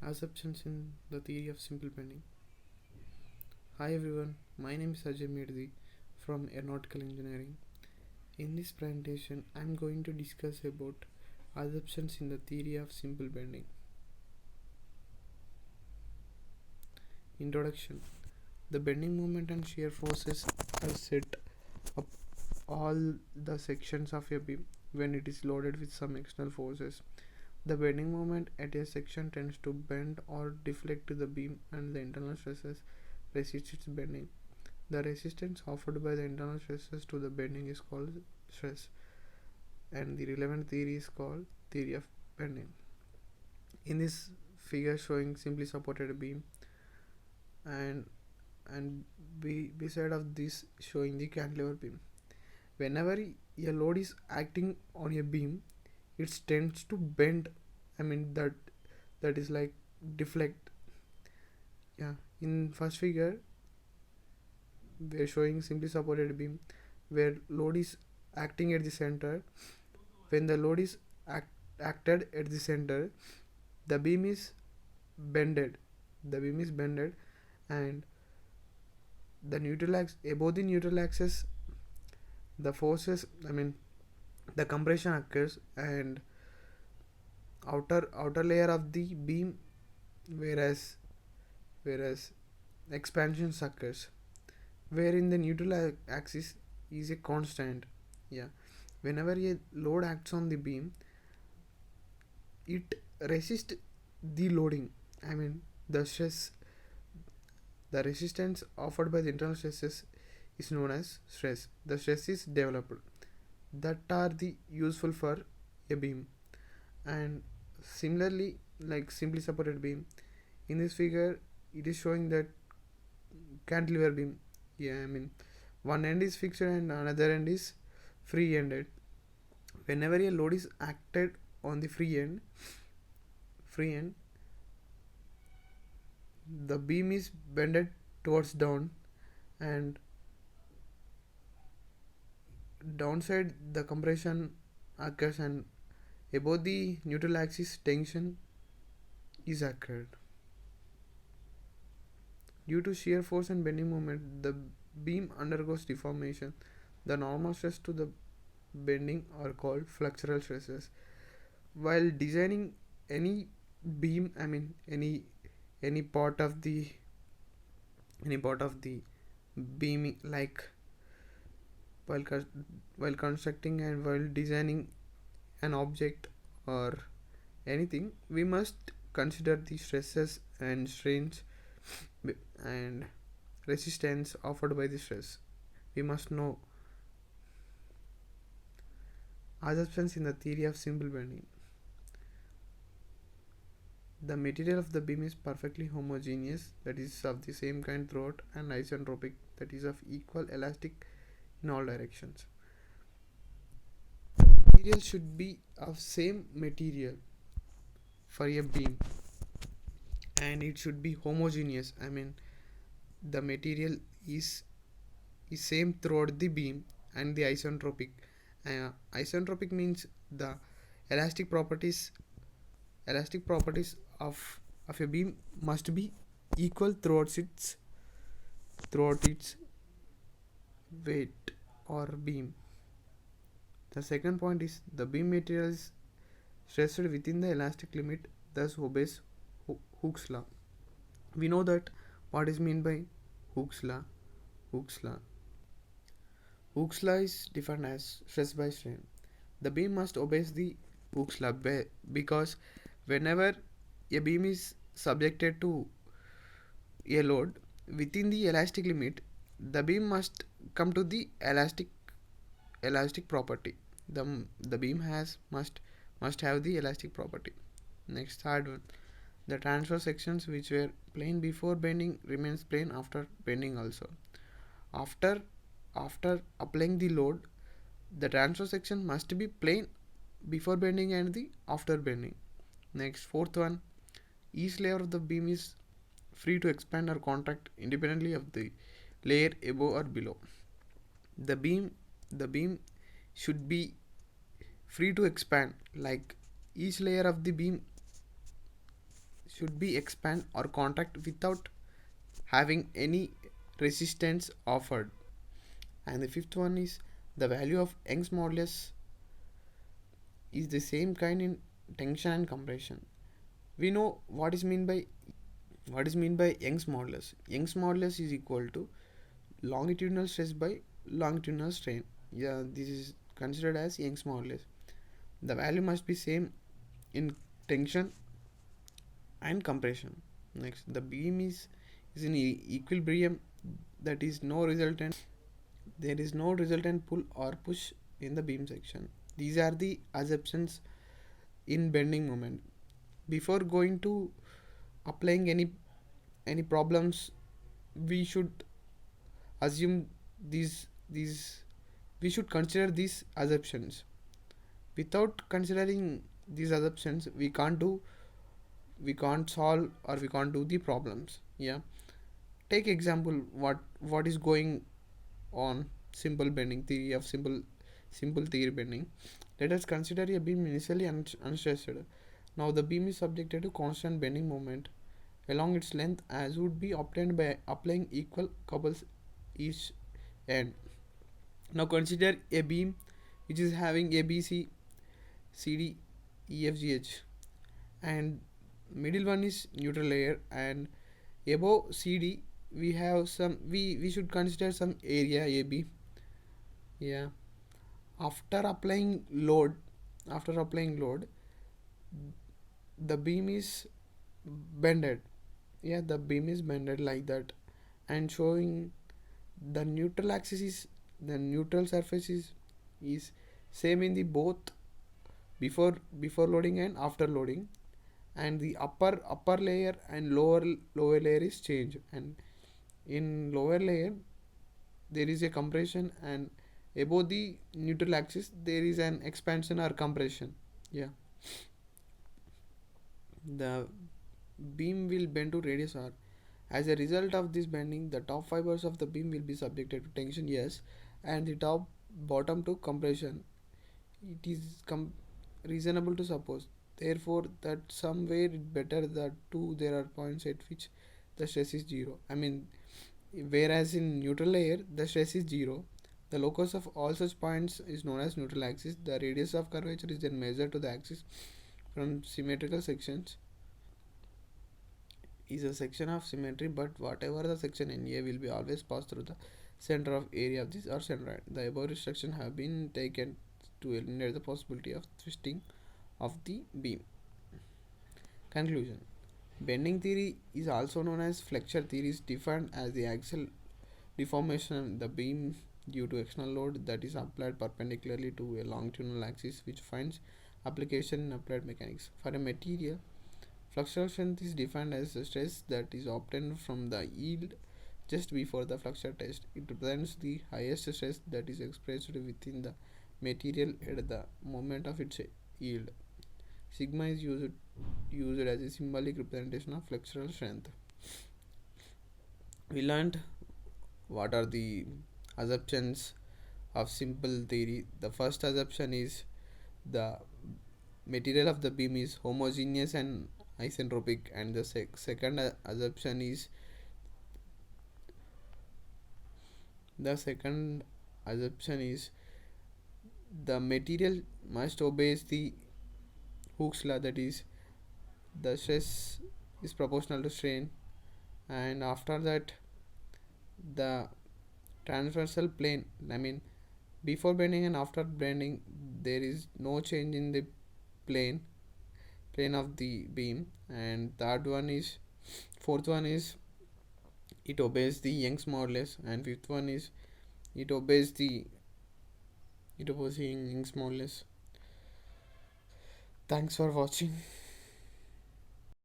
Assumptions in the theory of simple bending. Hi everyone, my name is Ajay Meddi from Aeronautical Engineering. In this presentation, I am going to discuss about assumptions in the theory of simple bending. Introduction. The bending moment and shear forces are set up all the sections of a beam when it is loaded with some external forces. The bending moment at a section tends to bend or deflect to the beam, and the internal stresses resist its bending. The resistance offered by the internal stresses to the bending is called stress, and the relevant theory is called theory of bending. In this figure showing simply supported beam, and beside of this showing the cantilever beam. Whenever a load is acting on a beam, it tends to bend. That is like deflect. In first figure we are showing simply supported beam where load is acting at the center. When the load is acted at the center, the beam is bended. And the neutral axis, above the neutral axis, the forces, the compression occurs, and outer layer of the beam, whereas expansion occurs, wherein the neutral axis is a constant. Whenever a load acts on the beam, it resists the loading. The stress, the resistance offered by the internal stresses is known as stress. The stress is developed that are the useful for a beam. And similarly, like simply supported beam, in this figure it is showing that cantilever beam. One end is fixed and another end is free ended. Whenever a load is acted on the free end, the beam is bended towards down, and downside the compression occurs, and above the neutral axis tension is occurred. Due to shear force and bending moment, the beam undergoes deformation. The normal stress to the bending are called flexural stresses. While designing any beam, any part of the beam, like while constructing and while designing an object or anything, we must consider the stresses and strains and resistance offered by the stress. We must know assumptions in the theory of simple bending. The material of the beam is perfectly homogeneous, that is of the same kind throughout, and isentropic, that is of equal elastic in all directions. Material should be of same material for a beam, and it should be homogeneous. The material is same throughout the beam. And the isentropic, isentropic means the elastic properties of a beam must be equal throughout its weight or beam. The second point is the beam material is stressed within the elastic limit, thus obeys Hooke's law. We know that what is meant by Hooke's law. Hooke's law is defined as stress by strain. The beam must obey the Hooke's law because whenever a beam is subjected to a load within the elastic limit, the beam must come to the elastic property. The beam must have the elastic property. Next, third one, the transverse sections which were plane before bending remains plane after bending also. After applying the load, the transverse section must be plane before bending and the after bending. Next, fourth one, each layer of the beam is free to expand or contract independently of the layer above or below. The beam should be free to expand, like each layer of the beam should be expand or contract without having any resistance offered. And the fifth one is the value of Young's modulus is the same kind in tension and compression. We know what is mean by Young's modulus. Young's modulus is equal to longitudinal stress by longitudinal strain. Yeah, this is considered as Young's modulus. The value must be same in tension and compression. Next, the beam is in equilibrium. That is no resultant. There is no resultant pull or push in the beam section. These are the assumptions in bending moment. Before going to applying any problems, we should assume these we should consider these assumptions. Without considering these assumptions, we can't solve or we can't do the problems. Yeah, take example what is going on simple bending theory of simple theory bending. Let us consider a beam initially unstressed. Now the beam is subjected to constant bending moment along its length as would be obtained by applying equal couples each end. Now consider a beam which is having ABC, CD, EFGH, and middle one is neutral layer, and above CD we have some we should consider some area AB. Yeah, after applying load after applying load, the beam is bended. Yeah, the beam is bended like that, and showing the neutral axis is the neutral surface is same in the both before loading and after loading, and the upper layer and lower layer is changed, and in lower layer there is a compression, and above the neutral axis there is an expansion or compression. Yeah, the beam will bend to radius r. As a result of this bending, the top fibers of the beam will be subjected to tension, yes, and the top bottom to compression. It is reasonable to suppose, therefore, that somewhere better that two there are points at which the stress is zero. I mean, whereas in neutral layer the stress is zero. The locus of all such points is known as neutral axis. The radius of curvature is then measured to the axis from symmetrical sections is a section of symmetry, but whatever the section NA will be always pass through the center of area of this or centroid. The above restrictions have been taken to eliminate the possibility of twisting of the beam. Conclusion: bending theory is also known as flexure theory, is defined as the axial deformation of the beam due to external load that is applied perpendicularly to a longitudinal axis, which finds application in applied mechanics. For a material, flexural strength is defined as the stress that is obtained from the yield just before the flexure test. It represents the highest stress that is expressed within the material at the moment of its yield. Sigma is used as a symbolic representation of flexural strength. We learned what are the assumptions of simple theory. The first assumption is the material of the beam is homogeneous and isentropic, and the second assumption is the material must obey the Hooke's law, that is the stress is proportional to strain, and after that the transversal plane, I mean before bending and after bending there is no change in the plane of the beam, and fourth one is it obeys the Young's modulus, and fifth one is it obeys the Young's modulus. Thanks for watching.